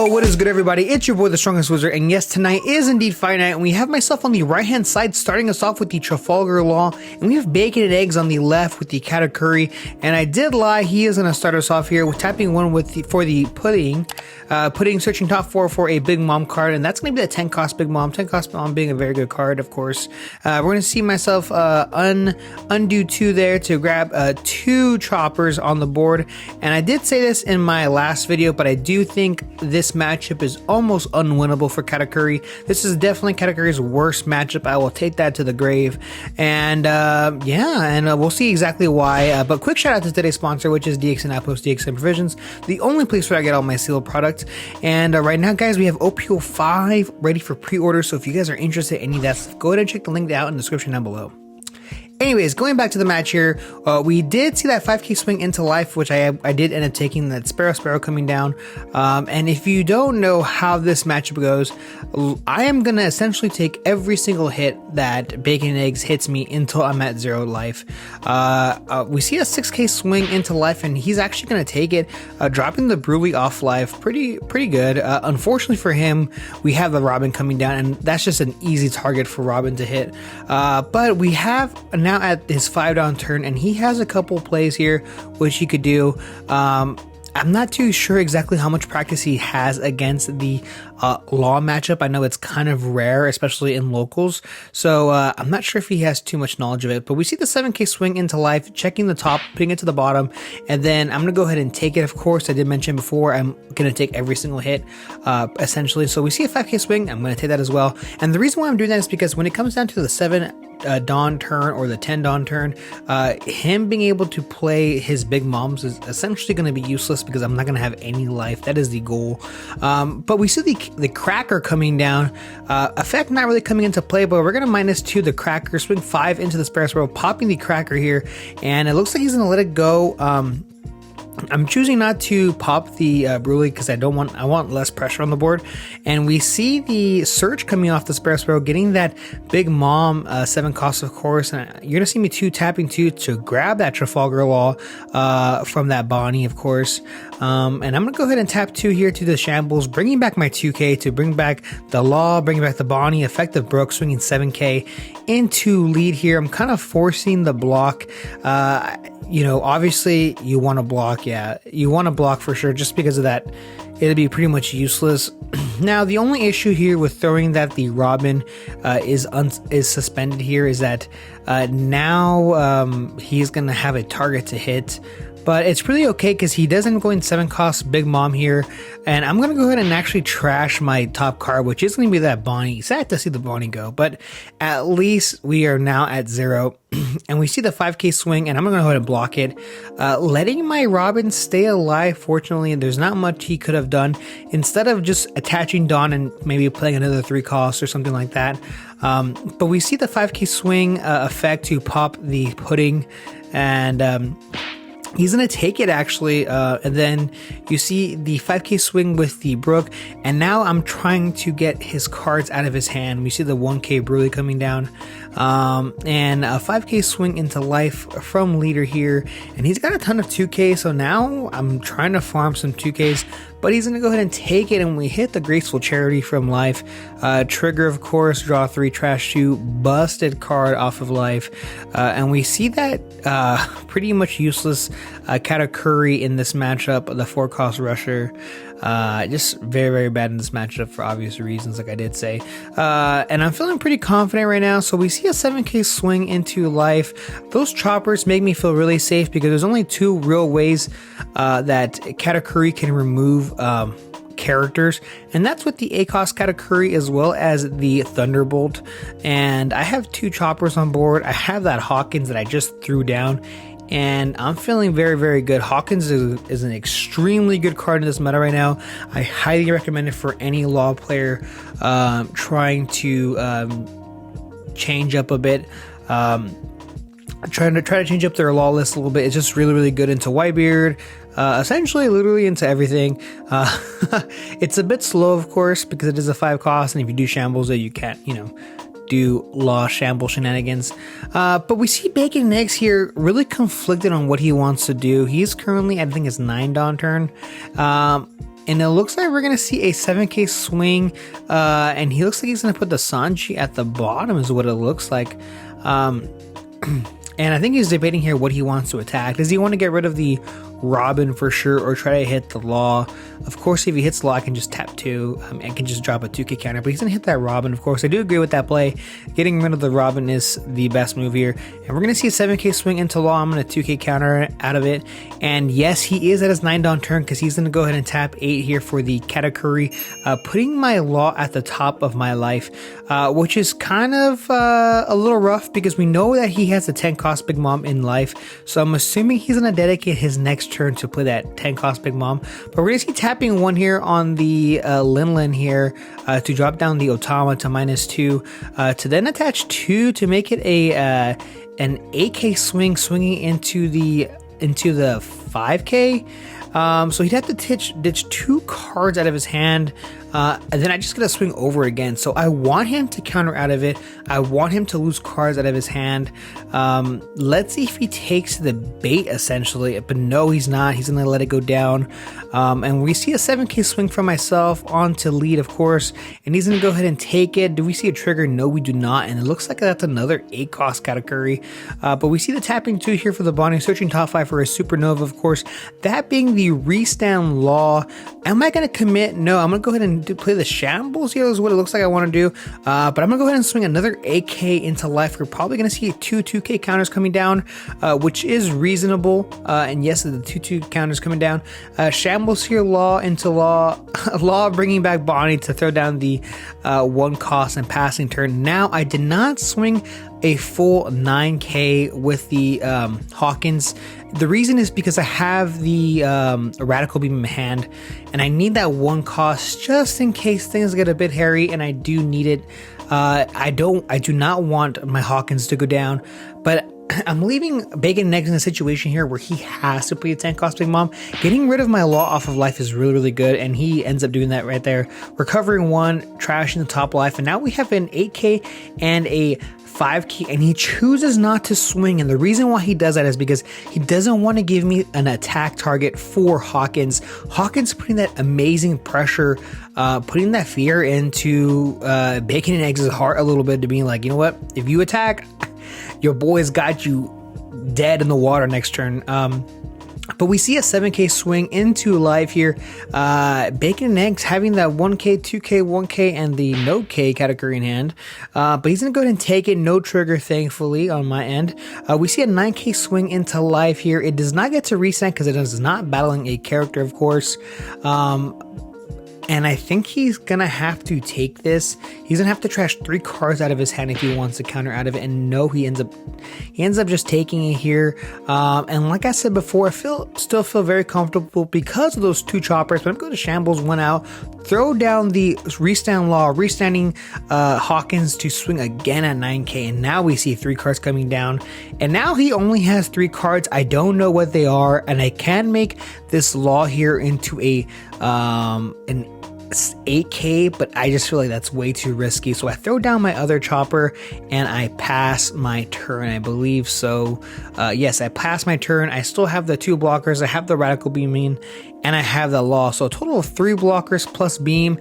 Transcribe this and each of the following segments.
Yo, what is good everybody? It's your boy the Strongest Wizard, and yes, tonight is indeed fight night, and we have myself on the right hand side starting us off with the Trafalgar Law, and we have Bacon and Eggs on the left with the Katakuri. And I did lie, he is going to start us off here with tapping one with for the pudding, searching top 4 for a Big Mom card, and that's going to be the 10 cost Big Mom. 10 cost Big Mom being a very good card, of course. We're going to see myself undo 2 there to grab 2 choppers on the board, and I did say this in my last video, but I do think this matchup is almost unwinnable for Katakuri. This is definitely Katakuri's worst matchup. I will take that to the grave, and we'll see exactly why. But quick shout out to today's sponsor, which is DXN Outpost, DXN Provisions, the only place where I get all my sealed products. And right now, guys, we have OP05 ready for pre-order. So if you guys are interested in any of that stuff, go ahead and check the link out in the description down below. Anyways, going back to the match here, we did see that 5k swing into life, which I did end up taking that Sparrow coming down. And if you don't know how this matchup goes, I am going to essentially take every single hit that Bacon and Eggs hits me until I'm at 0 life. We see a 6k swing into life, and he's actually going to take it, dropping the Brulee off life. Pretty good. Unfortunately for him, we have the Robin coming down, and that's just an easy target for Robin to hit. But we have now at his 5 down turn, and he has a couple plays here which he could do. I'm not too sure exactly how much practice he has against the Law matchup. I know it's kind of rare, especially in locals, so I'm not sure if he has too much knowledge of it. But we see the 7k swing into life, checking the top, putting it to the bottom, and then I'm gonna go ahead and take it. Of course, I did mention before, I'm gonna take every single hit essentially. So we see a 5k swing, I'm gonna take that as well. And the reason why I'm doing that is because when it comes down to the 7 dawn turn or the 10 dawn turn, him being able to play his Big Moms is essentially going to be useless because I'm not going to have any life. That is the goal. But we see the Cracker coming down, effect not really coming into play, but we're going to -2 the Cracker, swing 5 into the Sparrow, popping the Cracker here, and it looks like he's going to let it go. I'm choosing not to pop the Brulee because I want less pressure on the board. And we see the Surge coming off the Sparrow, getting that Big Mom 7 cost, of course. And you're gonna see me tapping 2 to grab that Trafalgar Law from that Bonnie, of course. And I'm gonna go ahead and tap 2 here to the Shambles, bringing back my 2k to bring back the Law, bringing back the Bonnie, effective Brook, swinging 7k into lead here. I'm kind of forcing the block. You know, obviously you want to block. Yeah, you want to block for sure, just because of that. It'd be pretty much useless. Now, the only issue here with throwing that the Robin is suspended here is that now he's going to have a target to hit. But it's really okay because he doesn't go in 7 cost Big Mom here. And I'm going to go ahead and actually trash my top card, which is going to be that Bonnie. Sad to see the Bonnie go, but at least we are now at 0. And we see the 5k swing, and I'm going to go ahead and block it. Letting my Robin stay alive, fortunately, there's not much he could have done. Instead of just attaching Dawn and maybe playing another 3 costs or something like that. But we see the 5k swing effect to pop the pudding, and he's going to take it actually, and then you see the 5k swing with the Brook, and now I'm trying to get his cards out of his hand. We see the 1k Brulee coming down, and a 5k swing into life from leader here, and he's got a ton of 2k, so now I'm trying to farm some 2ks, but he's going to go ahead and take it, and we hit the Graceful Charity from life. Trigger, of course, draw 3, trash 2, busted card off of life, and we see that pretty much useless Katakuri in this matchup, the 4 cost rusher. Just very bad in this matchup for obvious reasons, like I did say. And I'm feeling pretty confident right now. So we see a 7k swing into life. Those choppers make me feel really safe because there's only 2 real ways that Katakuri can remove characters, and that's with the A-cost Katakuri as well as the Thunderbolt. And I have 2 choppers on board. I have that Hawkins that I just threw down, and I'm feeling very good. Hawkins is an extremely good card in this meta right now. I highly recommend it for any Law player trying to change up a bit. Trying to change up their Law list a little bit. It's just really good into Whitebeard, essentially literally into everything. It's a bit slow, of course, because it is a 5 cost, and if you do Shambles, you can't, do Law Shamble shenanigans. But we see Bacon and Eggs here really conflicted on what he wants to do. He's currently, I think, his 9 dawn turn. And it looks like we're going to see a 7k swing, and he looks like he's going to put the Sanji at the bottom is what it looks like. And I think he's debating here what he wants to attack. Does he want to get rid of the Robin for sure, or try to hit the Law? Of course, if he hits Law, I can just tap 2 and can just drop a 2k counter, but he's going to hit that Robin. Of course, I do agree with that play. Getting rid of the Robin is the best move here. And we're going to see a 7k swing into Law. I'm going to 2k counter out of it. And yes, he is at his 9 down turn because he's going to go ahead and tap 8 here for the Katakuri, putting my Law at the top of my life, which is kind of a little rough because we know that he has a 10 cost Big Mom in life. So I'm assuming he's going to dedicate his next turn to play that 10 cost Big Mom. But we're going to see tapping 1 here on the Linlin here to drop down the Otama to -2, to then attach 2 to make it an 8k swing, swinging into the 5k. So he'd have to ditch 2 cards out of his hand, and then I just gotta swing over again. So I want him to counter out of it. I want him to lose cards out of his hand. Let's see if he takes the bait essentially, but no, he's not. He's gonna let it go down. And we see a 7k swing from myself onto lead, of course, and he's gonna go ahead and take it. Do we see a trigger? No, we do not. And it looks like that's another 8 cost Katakuri. But we see the tapping 2 here for the bonding, searching top 5 for a supernova, of course. That being the restand Law. Am I gonna commit? No, I'm gonna go ahead and play the shambles here is what it looks like I want to do. But I'm gonna go ahead and swing another 8k into life. We're probably gonna see 2k counters coming down, which is reasonable. And yes, the 2 counters coming down. Shambles here, Law into Law. Law bringing back Bonnie to throw down the 1 cost and passing turn. Now I did not swing a full 9k with the Hawkins. The reason is because I have the Radical Beam in my hand, and I need that 1 cost just in case things get a bit hairy, and I do need it. I do not want my Hawkins to go down, but I'm leaving Bacon and Eggs in a situation here where he has to play a 10 cost Big Mom. Getting rid of my Law off of life is really, really good, and he ends up doing that right there. Recovering 1, trashing the top life, and now we have an 8k and a 5k, and he chooses not to swing. And the reason why he does that is because he doesn't want to give me an attack target for Hawkins. Hawkins putting that amazing pressure, putting that fear into Bacon and Eggs' heart a little bit, to being like, you know what, if you attack, your boy's got you dead in the water next turn. But we see a 7k swing into life here. Bacon and Eggs having that 1k, 2k, 1k, and the no K Katakuri in hand. But he's going to go ahead and take it. No trigger, thankfully, on my end. We see a 9k swing into life here. It does not get to reset because it is not battling a character, of course. And I think he's gonna have to take this. He's gonna have to trash 3 cards out of his hand if he wants to counter out of it. And no, he ends up just taking it here. And like I said before, I still feel very comfortable because of those 2 choppers. But I'm going to shambles 1 out, throw down the restand Law, restanding Hawkins to swing again at 9k. And now we see 3 cards coming down. And now he only has 3 cards. I don't know what they are, and I can make this Law here into an 8k, but I just feel like that's way too risky. So I throw down my other chopper and I pass my turn, I believe. So yes, I pass my turn. I still have the 2 blockers. I have the Radical Beam in, and I have the Law. So a total of 3 blockers plus Beam.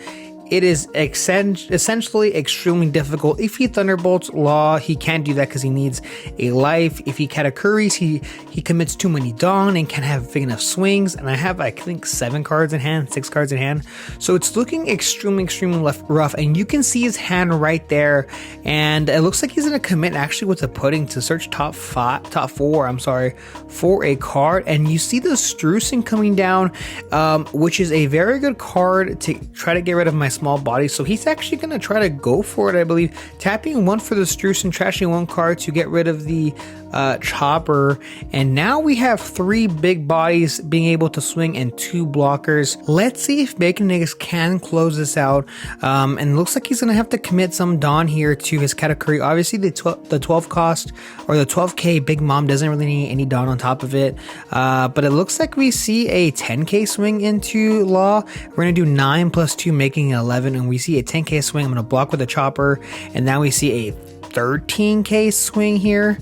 It is essentially extremely difficult. If he Thunderbolts Law, he can't do that because he needs a life. If he Katakuris, he commits too many Dawn and can't have big enough swings. And I have, I think, 7 cards in hand, 6 cards in hand. So it's looking extremely rough. And you can see his hand right there. And it looks like he's going to commit actually with the pudding to search top 4, I'm sorry, for a card. And you see the Strucin coming down, which is a very good card to try to get rid of my small body. So he's actually going to try to go for it, I believe. Tapping 1 for the Strucin, trashing 1 card to get rid of the chopper. And now we have 3 big bodies being able to swing and 2 blockers. Let's see if Bacon and Eggs can close this out. And it looks like he's going to have to commit some Dawn here to his Katakuri. Obviously, the 12 cost or the 12k Big Mom doesn't really need any Dawn on top of it. But it looks like we see a 10k swing into Law. We're going to do 9 plus 2, making 11. And we see a 10k swing. I'm going to block with a chopper. And now we see a 13k swing here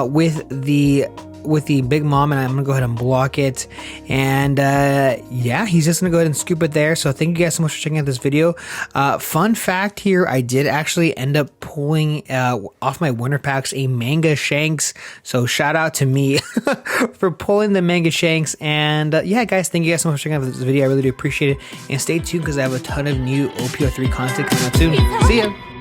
with the with the Big Mom, and I'm gonna go ahead and block it. And yeah, he's just gonna go ahead and scoop it there. So thank you guys so much for checking out this video. Fun fact here, I did actually end up pulling off my winter packs a Manga Shanks. So shout out to me for pulling the Manga Shanks. And yeah, guys, thank you guys so much for checking out this video. I really do appreciate it. And stay tuned because I have a ton of new OP03 content coming up soon. See ya.